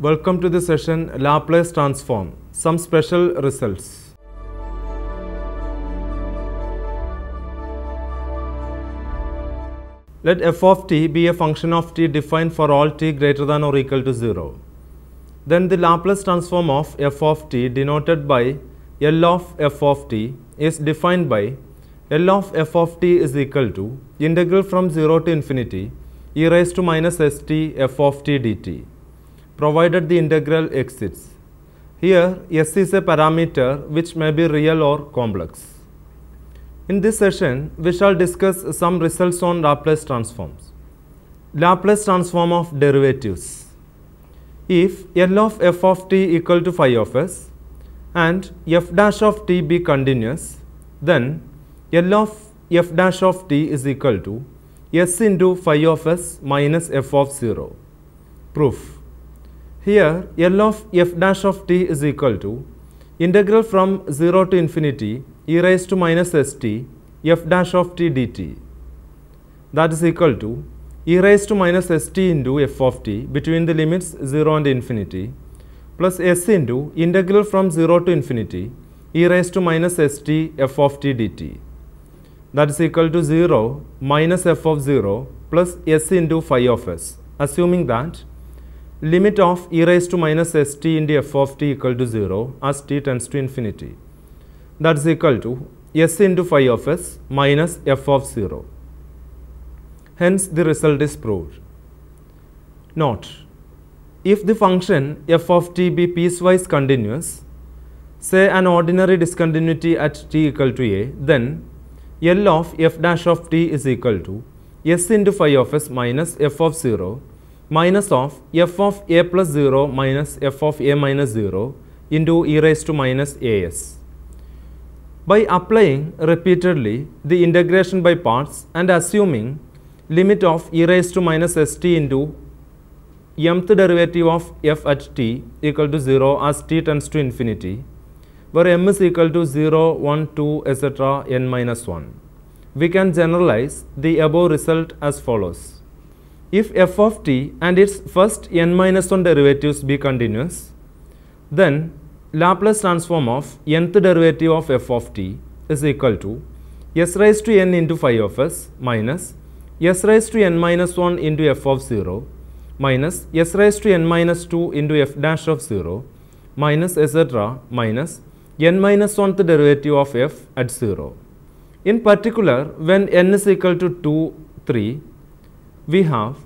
Welcome to the session Laplace transform, some special results. Let f of t be a function of t defined for all t greater than or equal to 0. Then the Laplace transform of f of t denoted by L of f of t is defined by L of f of t is equal to integral from 0 to infinity e raised to minus st f of t dt, provided the integral exists. Here, s is a parameter which may be real or complex. In this session, we shall discuss some results on Laplace transforms. Laplace transform of derivatives. If L of f of t equal to phi of s and f dash of t be continuous, then L of f dash of t is equal to s into phi of s minus f of 0. Proof. Here, L of f dash of t is equal to integral from 0 to infinity e raised to minus st f dash of t dt, that is equal to e raised to minus st into f of t between the limits 0 and infinity plus s into integral from 0 to infinity e raised to minus st f of t dt, that is equal to 0 minus f of 0 plus s into phi of s, assuming that limit of e raised to minus st into f of t equal to 0 as t tends to infinity, that is equal to s into phi of s minus f of 0. Hence, the result is proved. Note, if the function f of t be piecewise continuous, say an ordinary discontinuity at t equal to a, then L of f dash of t is equal to s into phi of s minus f of 0 minus of f of a plus 0 minus f of a minus 0 into e raised to minus as. By applying repeatedly the integration by parts and assuming limit of e raised to minus st into mth derivative of f at t equal to 0 as t tends to infinity, where m is equal to 0, 1, 2, etc. n minus 1, we can generalize the above result as follows. If f of t and its first n minus 1 derivatives be continuous, then Laplace transform of nth derivative of f of t is equal to s raised to n into phi of s minus s raised to n minus 1 into f of 0 minus s raised to n minus 2 into f dash of 0 minus etc. minus n minus 1th derivative of f at 0. In particular, when n is equal to 2, 3, we have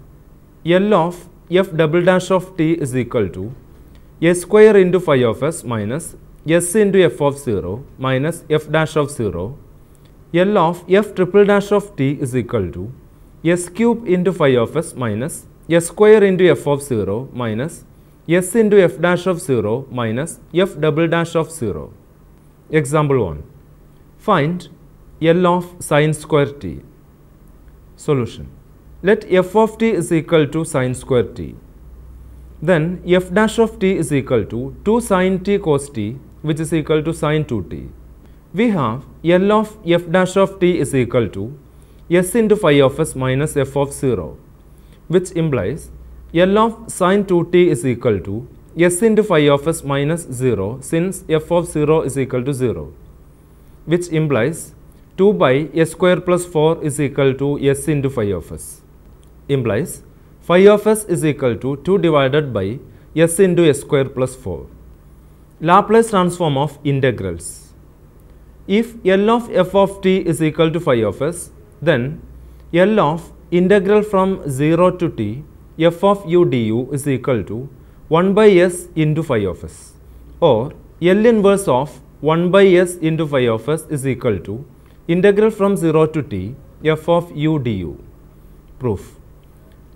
L of f double dash of t is equal to s square into phi of s minus s into f of 0 minus f dash of 0. L of f triple dash of t is equal to s cube into phi of s minus s square into f of 0 minus s into f dash of 0 minus f double dash of 0. Example 1. Find L of sine square t. Solution. Let f of t is equal to sine square t. Then f dash of t is equal to 2 sine t cos t, which is equal to sine 2t. We have L of f dash of t is equal to s into phi of s minus f of 0, which implies L of sine 2t is equal to s into phi of s minus 0, since f of 0 is equal to 0, which implies 2 by s square plus 4 is equal to s into phi of s, implies phi of s is equal to 2 divided by s into s square plus 4. Laplace transform of integrals. If L of f of t is equal to phi of s, then L of integral from 0 to t f of u du is equal to 1 by s into phi of s, or L inverse of 1 by s into phi of s is equal to integral from 0 to t f of u du. Proof.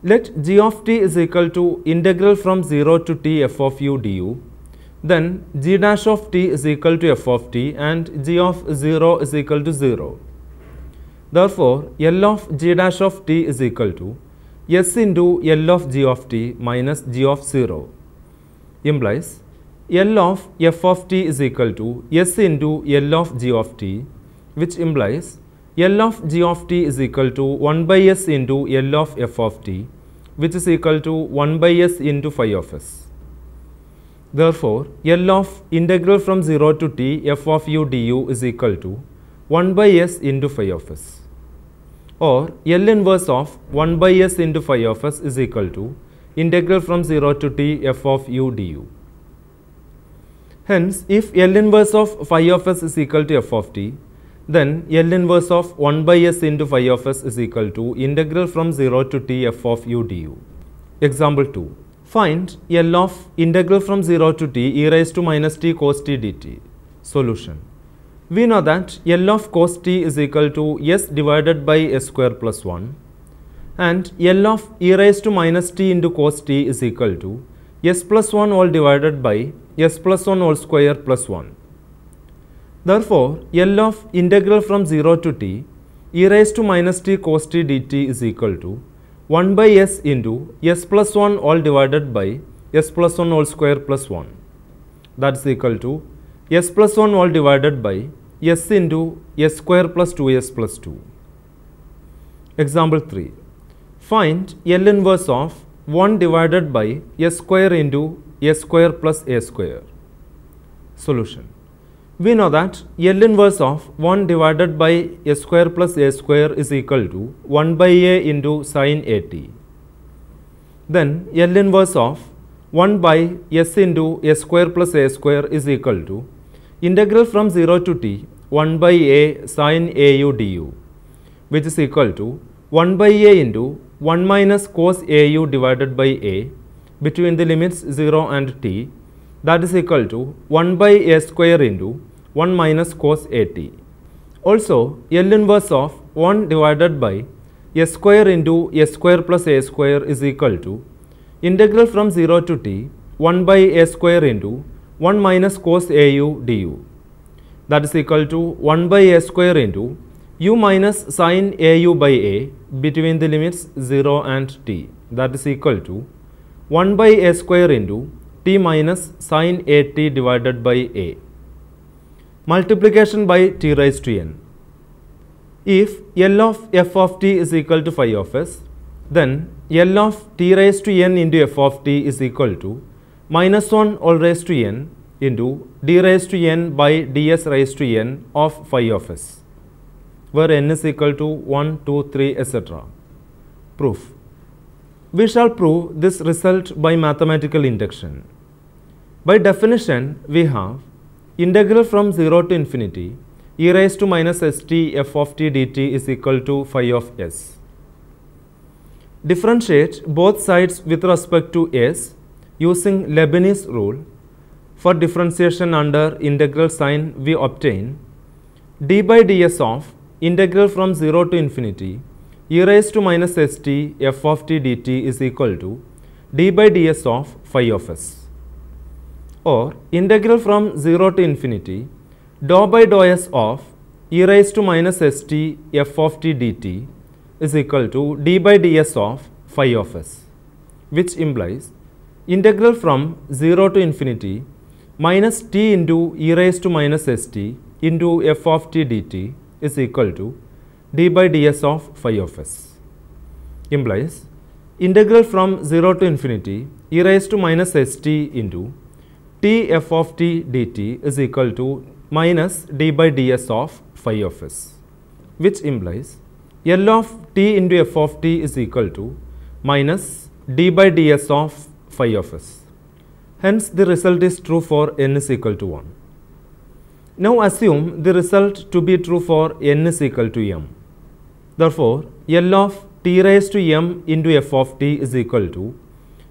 Let g of t is equal to integral from 0 to t f of u du, then g dash of t is equal to f of t and g of 0 is equal to 0. Therefore, L of g dash of t is equal to s into L of g of t minus g of 0, implies L of f of t is equal to s into L of g of t, which implies L of g of t is equal to 1 by s into L of f of t, which is equal to 1 by s into phi of s. Therefore, L of integral from 0 to t f of u du is equal to 1 by s into phi of s, or L inverse of 1 by s into phi of s is equal to integral from 0 to t f of u du. Hence, if L inverse of phi of s is equal to f of t, then L inverse of 1 by s into phi of s is equal to integral from 0 to t f of u du. Example 2. Find L of integral from 0 to t e raised to minus t cos t dt. Solution. We know that L of cos t is equal to s divided by s square plus 1, and L of e raised to minus t into cos t is equal to s plus 1 all divided by s plus 1 whole square plus 1. Therefore, L of integral from 0 to t e raised to minus t cos t dt is equal to 1 by s into s plus 1 all divided by s plus 1 whole square plus 1. That is equal to s plus 1 all divided by s into s square plus 2s plus 2. Example 3. Find L inverse of 1 divided by s square into s square plus a square. Solution. We know that L inverse of 1 divided by s square plus a square is equal to 1 by a into sin at. Then L inverse of 1 by s into s square plus a square is equal to integral from 0 to t 1 by a sin au du, which is equal to 1 by a into 1 minus cos au divided by a between the limits 0 and t, that is equal to 1 by a square into 1 minus cos at. Also, L inverse of 1 divided by s square into s square plus a square is equal to integral from 0 to t 1 by a square into 1 minus cos au du. That is equal to 1 by a square into u minus sin au by a between the limits 0 and t. That is equal to 1 by a square into t minus sin at divided by a. Multiplication by t raised to n. If L of f of t is equal to phi of s, then L of t raised to n into f of t is equal to minus 1 all raised to n into d raised to n by ds raised to n of phi of s, where n is equal to 1, 2, 3, etc. Proof. We shall prove this result by mathematical induction. By definition, we have integral from 0 to infinity e raised to minus st f of t dt is equal to phi of s. Differentiate both sides with respect to s using Leibniz rule. For differentiation under integral sign, we obtain d by ds of integral from 0 to infinity e raised to minus st f of t dt is equal to d by ds of phi of s. Or integral from 0 to infinity dou by dou s of e raised to minus st f of t dt is equal to d by ds of phi of s, which implies integral from 0 to infinity minus t into e raised to minus st into f of t dt is equal to d by ds of phi of s. Implies integral from 0 to infinity e raised to minus st into t f of t dt is equal to minus d by ds of phi of s, which implies L of t into f of t is equal to minus d by ds of phi of s. Hence, the result is true for n is equal to 1. Now, assume the result to be true for n is equal to m. Therefore, L of t raised to m into f of t is equal to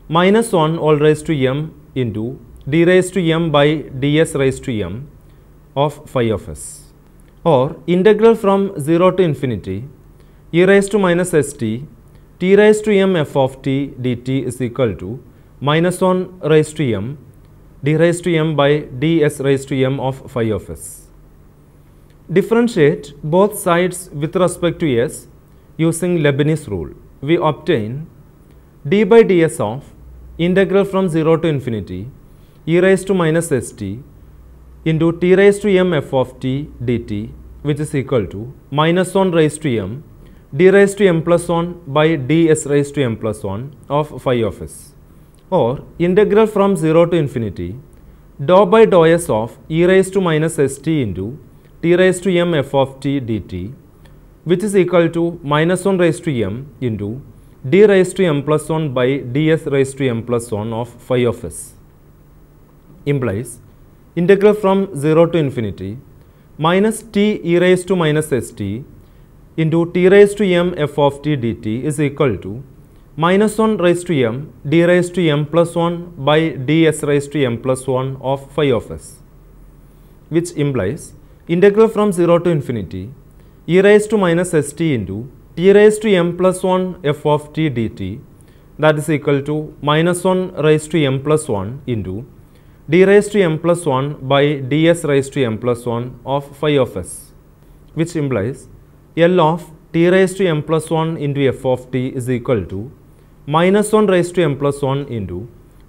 minus 1 all raised to m into d raised to m by ds raised to m of phi of s, or integral from 0 to infinity e raised to minus st t raised to m f of t dt is equal to minus 1 raised to m d raised to m by ds raised to m of phi of s. Differentiate both sides with respect to s using Leibniz rule. We obtain d by ds of integral from 0 to infinity e raised to minus st into t raised to m f of t dt, which is equal to minus 1 raised to m d raised to m plus 1 by ds raised to m plus 1 of phi of s, or integral from 0 to infinity dou by dou s of e raised to minus st into t raised to m f of t dt, which is equal to minus 1 raised to m into d raised to m plus 1 by ds raised to m plus 1 of phi of s, implies integral from 0 to infinity minus t e raised to minus st into t raised to m f of t dt is equal to minus 1 raised to m d raised to m plus 1 by ds raised to m plus 1 of phi of s, which implies integral from 0 to infinity e raised to minus st into t raised to m plus 1 f of t dt, that is equal to minus 1 raised to m plus 1 into d raised to m plus 1 by ds raised to m plus 1 of phi of s, which implies L of t raised to m plus 1 into f of t is equal to minus 1 raised to m plus 1 into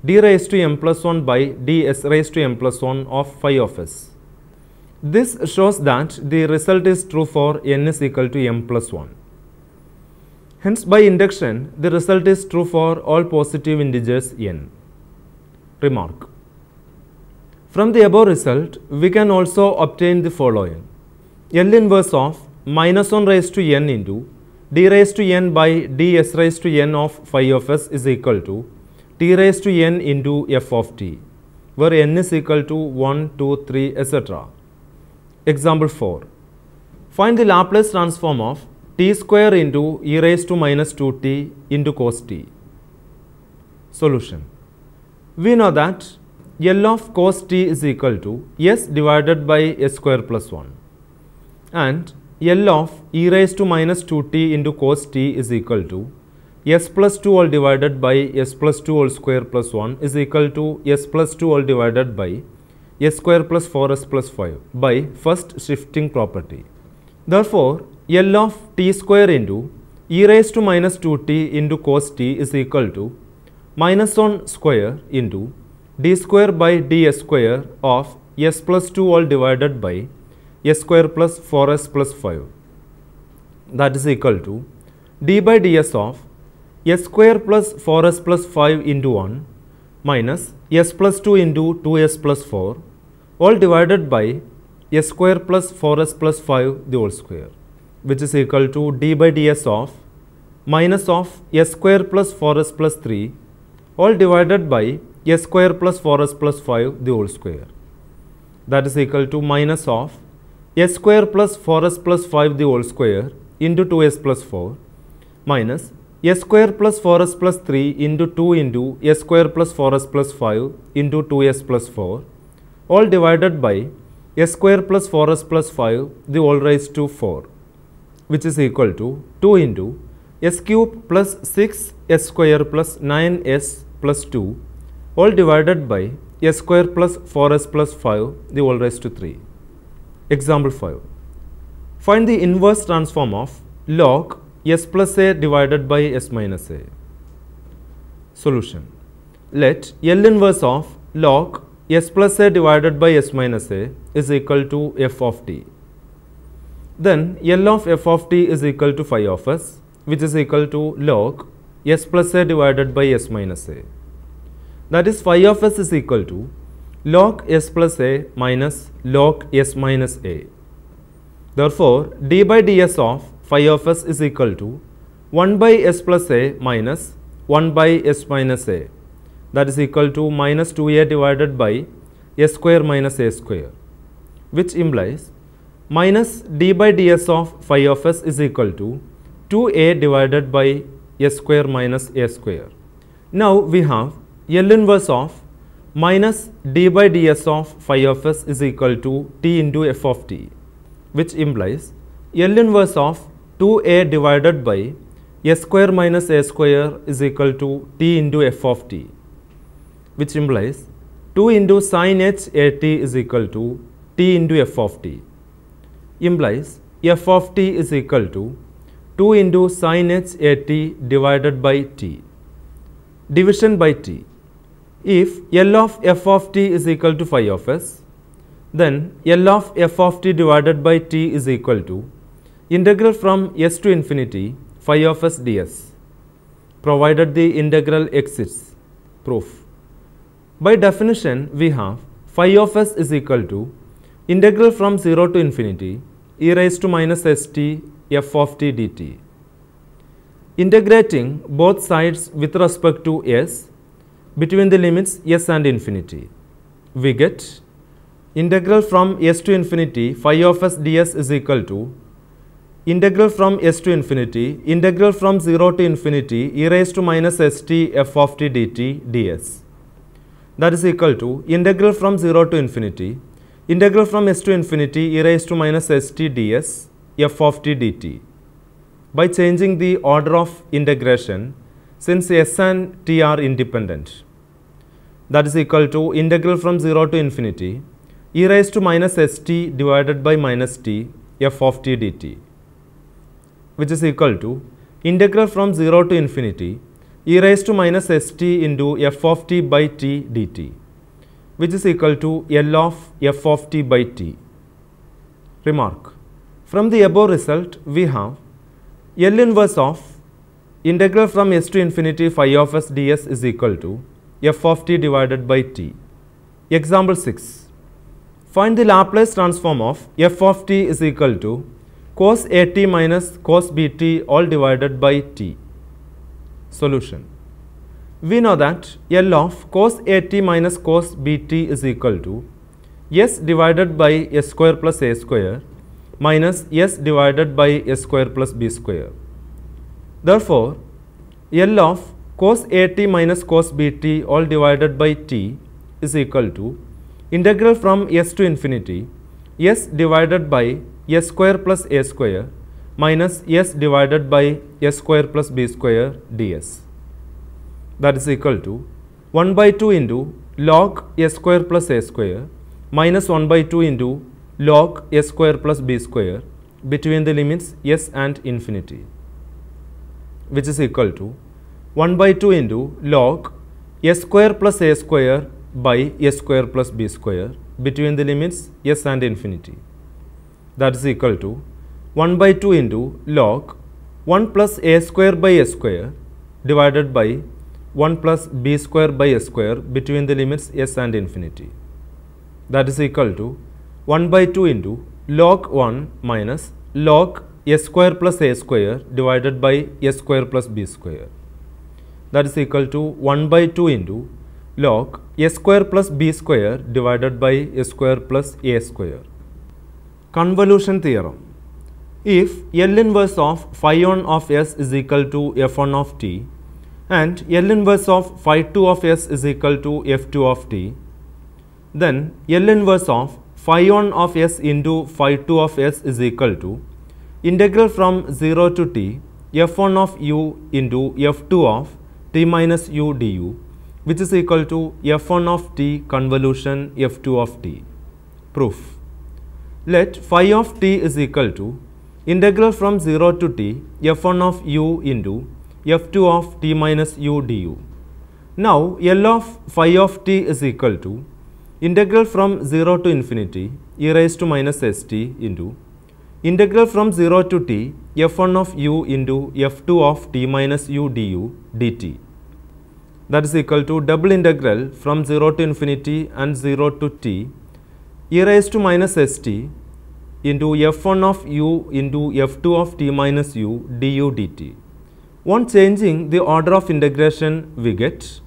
d raised to m plus 1 by ds raised to m plus 1 of phi of s. This shows that the result is true for n is equal to m plus 1. Hence, by induction, the result is true for all positive integers n. Remark: from the above result, we can also obtain the following. L inverse of minus 1 raised to n into d raised to n by ds raised to n of phi of s is equal to t raised to n into f of t, where n is equal to 1, 2, 3, etc. Example 4. Find the Laplace transform of t square into e raised to minus 2t into cos t. Solution. We know that L of cos t is equal to s divided by s square plus 1, and L of e raised to minus 2t into cos t is equal to s plus 2 all divided by s plus 2 all square plus 1 is equal to s plus 2 all divided by s square plus 4s plus 5 by first shifting property. Therefore, L of t square into e raised to minus 2t into cos t is equal to minus 1 square into d square by ds square of s plus 2 all divided by s square plus 4s plus 5, that is equal to d by ds of s square plus 4s plus 5 into 1 minus s plus 2 into 2s plus 4 all divided by s square plus 4s plus 5 the whole square, which is equal to d by ds of minus of s square plus 4s plus 3 all divided by s square plus 4s plus 5 the whole square, that is equal to minus of s square plus 4s plus 5 the whole square into 2s plus 4 minus s square plus 4s plus 3 into 2 into s square plus 4s plus 5 into 2s plus 4 all divided by s square plus 4s plus 5 the whole raised to 4, which is equal to 2 into s cube plus 6 s square plus 9s plus 2 all divided by s square plus 4s plus 5 the whole raised to 3. Example 5. Find the inverse transform of log s plus a divided by s minus a. Solution. Let L inverse of log s plus a divided by s minus a is equal to f of t. Then L of f of t is equal to phi of s, which is equal to log s plus a divided by s minus a. That is, phi of s is equal to log s plus a minus log s minus a. Therefore, d by ds of phi of s is equal to 1 by s plus a minus 1 by s minus a, that is equal to minus 2a divided by s square minus a square, which implies minus d by ds of phi of s is equal to 2a divided by s square minus a square. Now we have L inverse of minus d by ds of phi of s is equal to t into f of t, which implies L inverse of 2a divided by s square minus a square is equal to t into f of t, which implies 2 into sin h a t is equal to t into f of t, implies f of t is equal to 2 into sin h a t divided by t. Division by t. If L of f of t is equal to phi of s, then L of f of t divided by t is equal to integral from s to infinity phi of s ds, provided the integral exists. Proof. By definition, we have phi of s is equal to integral from 0 to infinity e raised to minus st f of t dt. Integrating both sides with respect to s between the limits s and infinity, we get integral from s to infinity phi of s ds is equal to integral from s to infinity integral from 0 to infinity e raised to minus st f of t dt ds. That is equal to integral from 0 to infinity integral from s to infinity e raised to minus st ds f of t dt. By changing the order of integration, since s and t are independent, that is equal to integral from 0 to infinity e raised to minus st divided by minus t f of t dt, which is equal to integral from 0 to infinity e raised to minus st into f of t by t dt, which is equal to L of f of t by t. Remark: from the above result, we have L inverse of integral from s to infinity phi of s ds is equal to f of t divided by t. Example 6. Find the Laplace transform of f of t is equal to cos at minus cos bt all divided by t. Solution. We know that L of cos at minus cos bt is equal to s divided by s square plus a square minus s divided by s square plus b square. Therefore, L of cos at minus cos bt all divided by t is equal to integral from s to infinity s divided by s square plus a square minus s divided by s square plus b square ds. That is equal to 1 by 2 into log s square plus a square minus 1 by 2 into log s square plus b square between the limits s and infinity, which is equal to 1 by 2 into log s square plus a square by s square plus b square between the limits s and infinity. That is equal to 1 by 2 into log 1 plus a square by s square divided by 1 plus b square by s square between the limits s and infinity. That is equal to 1 by 2 into log 1 minus log s square plus a square divided by s square plus b square. That is equal to 1 by 2 into log s square plus b square divided by s square plus a square. Convolution theorem. If L inverse of phi 1 of s is equal to f1 of t and L inverse of phi 2 of s is equal to f2 of t, then L inverse of phi 1 of s into phi 2 of s is equal to integral from 0 to t f1 of u into f2 of t minus u du, which is equal to f1 of t convolution f2 of t. Proof. Let phi of t is equal to integral from 0 to t f1 of u into f2 of t minus u du. Now L of phi of t is equal to integral from 0 to infinity e raised to minus st into integral from 0 to t f1 of u into f2 of t minus u du dt. That is equal to double integral from 0 to infinity and 0 to t e raised to minus st into f1 of u into f2 of t minus u du dt. On changing the order of integration, we get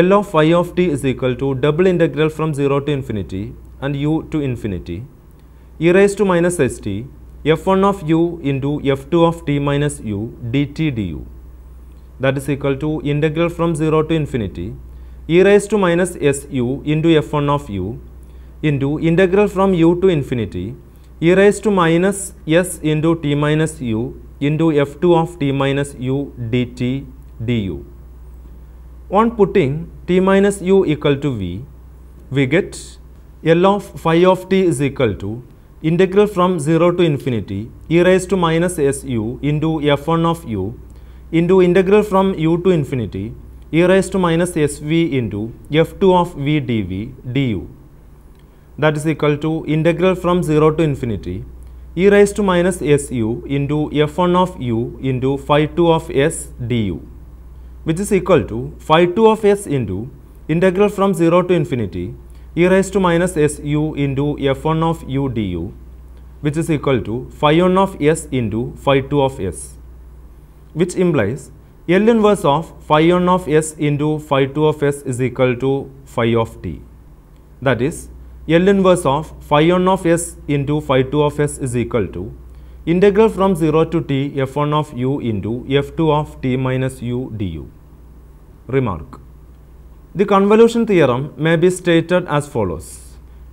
L of phi of t is equal to double integral from 0 to infinity and u to infinity e raised to minus st f1 of u into f2 of t minus u dt du. That is equal to integral from 0 to infinity e raised to minus su into f1 of u into integral from u to infinity e raised to minus s into t minus u into f2 of t minus u dt du. On putting t minus u equal to v, we get L of phi of t is equal to integral from 0 to infinity e raised to minus su into f1 of u into integral from u to infinity e raised to minus sv into f2 of v dv du. That is equal to integral from 0 to infinity e raised to minus su into f1 of u into phi 2 of s du, which is equal to phi 2 of s into integral from 0 to infinity e raised to minus su into f1 of u du, which is equal to phi 1 of s into phi 2 of s, which implies L inverse of phi 1 of s into phi 2 of s is equal to phi of t. That is, L inverse of phi 1 of s into phi 2 of s is equal to integral from 0 to t f1 of u into f2 of t minus u du. Remark: the convolution theorem may be stated as follows.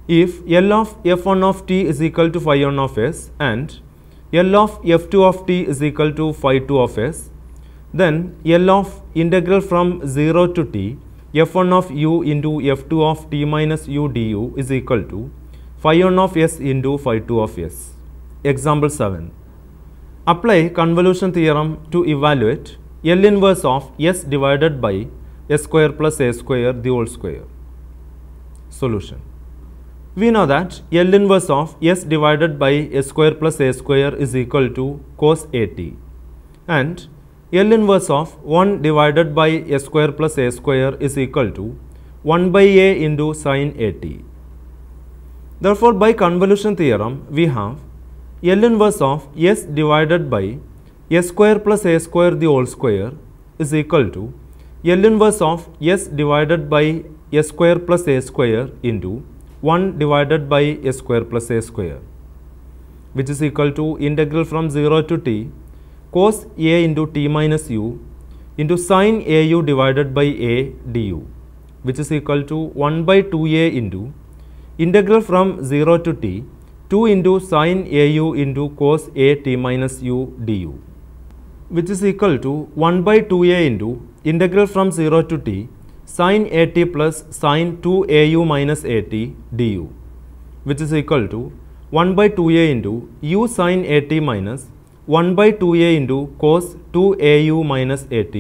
If L of f1 of t is equal to phi 1 of s and L of f2 of t is equal to phi 2 of s, then L of integral from 0 to t f1 of u into f2 of t minus u du is equal to phi 1 of s into phi 2 of s. Example 7. Apply convolution theorem to evaluate L inverse of s divided by s square plus a square the whole square. Solution. We know that L inverse of s divided by s square plus a square is equal to cos at, and L inverse of 1 divided by s square plus a square is equal to 1 by a into sin at. Therefore, by convolution theorem, we have L inverse of s divided by s square plus a square the whole square is equal to L inverse of s divided by s square plus a square into 1 divided by s square plus a square, which is equal to integral from 0 to t cos a into t minus u into sin au divided by a du, which is equal to 1 by 2a into integral from 0 to t 2 into sin au into cos a t minus u du, which is equal to 1 by 2a into integral from 0 to t sin at plus sin 2au minus at du, which is equal to 1 by 2a into u sin at minus 1 by 2a into cos 2au minus at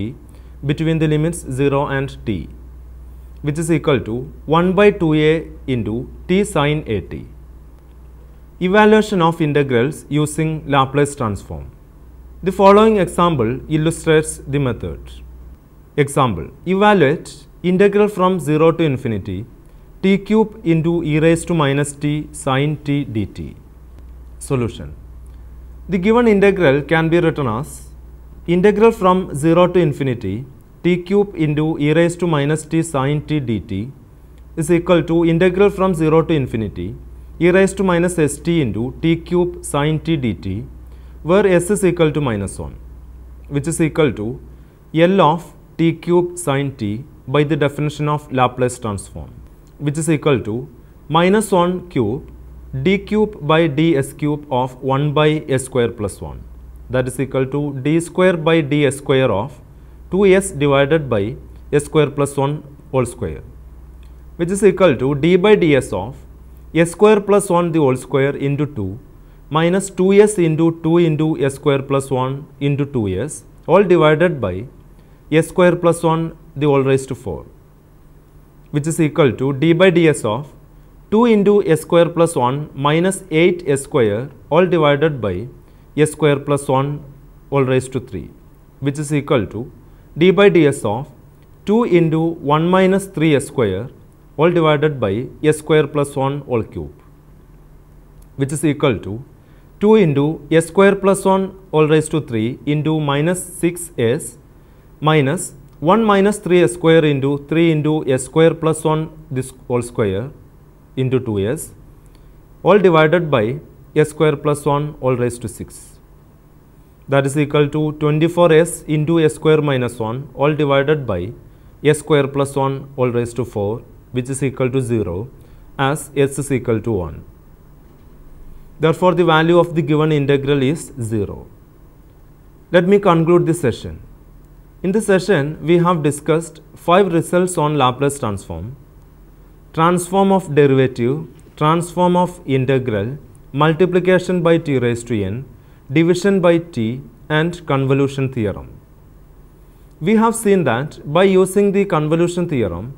between the limits 0 and t, which is equal to 1 by 2a into t sin at. Evaluation of integrals using Laplace transform. The following example illustrates the method. Example: evaluate integral from 0 to infinity t cube into e raised to minus t sin t dt. Solution. The given integral can be written as integral from 0 to infinity t cube into e raised to minus t sin t dt is equal to integral from 0 to infinity e raised to minus st into t cube sin t dt, where s is equal to minus 1, which is equal to L of t cube sin t by the definition of Laplace transform, which is equal to minus 1 cube d cube by ds cube of 1 by s square plus 1, that is equal to d square by ds square of 2s divided by s square plus 1 whole square, which is equal to d by ds of s square plus 1 the whole square into 2 minus 2s into 2 into s square plus 1 into 2s all divided by s square plus 1 the whole raised to 4, which is equal to d by ds of 2 into s square plus 1 minus 8s square all divided by s square plus 1 all raised to 3, which is equal to d by ds of 2 into 1 minus 3s square all divided by s square plus 1 whole cube, which is equal to 2 into s square plus 1 all raised to 3 into minus 6s minus 1 minus 3s square into 3 into s square plus 1 this whole square into 2s all divided by s square plus 1 all raised to 6, that is equal to 24s into s square minus 1 all divided by s square plus 1 all raised to 4, which is equal to 0 as s is equal to 1. Therefore, the value of the given integral is 0. Let me conclude this session. In this session, we have discussed 5 results on Laplace transform: transform of derivative, transform of integral, multiplication by t raised to n, division by t, and convolution theorem. We have seen that by using the convolution theorem,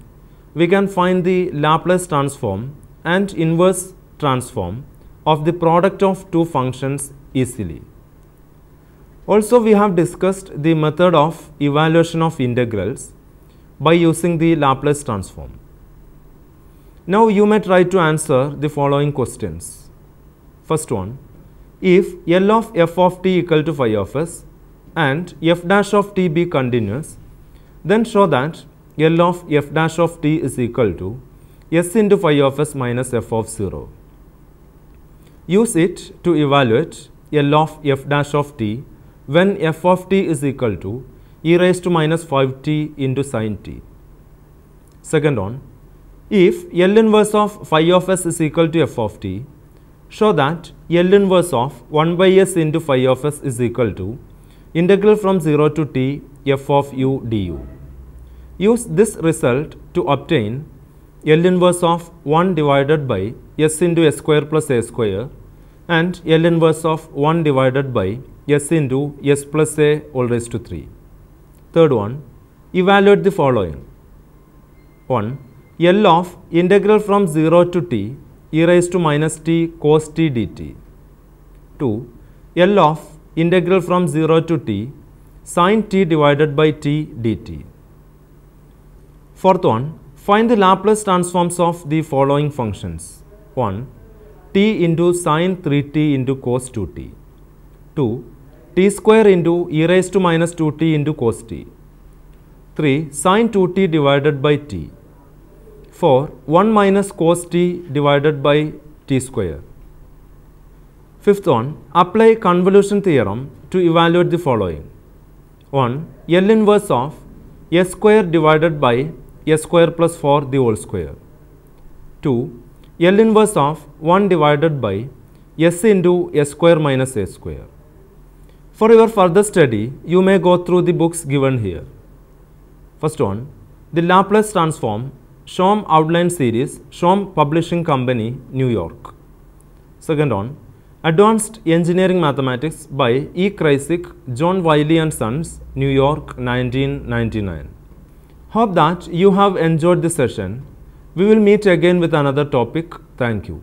we can find the Laplace transform and inverse transform of the product of two functions easily. Also, we have discussed the method of evaluation of integrals by using the Laplace transform. Now you may try to answer the following questions. First one, if L of f of t equal to phi of s and f dash of t be continuous, then show that L of f dash of t is equal to s into phi of s minus f of 0. Use it to evaluate L of f dash of t when f of t is equal to e raised to minus 5t into sin t. Second one, if L inverse of phi of s is equal to f of t, show that L inverse of 1 by s into phi of s is equal to integral from 0 to t f of u du. Use this result to obtain L inverse of 1 divided by s into s square plus a square and L inverse of 1 divided by s into s plus a all raised to 3. Third one, evaluate the following. 1. L of integral from 0 to t e raised to minus t cos t dt. 2. L of integral from 0 to t sin t divided by t dt. Fourth one, find the Laplace transforms of the following functions. 1. T into sin 3t into cos 2t. 2. T square into e raised to minus 2t into cos t. 3. Sin 2t divided by t. 4. 1 minus cos t divided by t square. Fifth one, apply convolution theorem to evaluate the following. 1. L inverse of s square divided by s square plus 4 the whole square. 2. L inverse of 1 divided by s into s square minus a square. For your further study, you may go through the books given here. First one, the Laplace transform, Shom Outline Series, Shom Publishing Company, New York. Second one, Advanced Engineering Mathematics by E. Kreisig, John Wiley and Sons, New York, 1999. Hope that you have enjoyed this session. We will meet again with another topic. Thank you.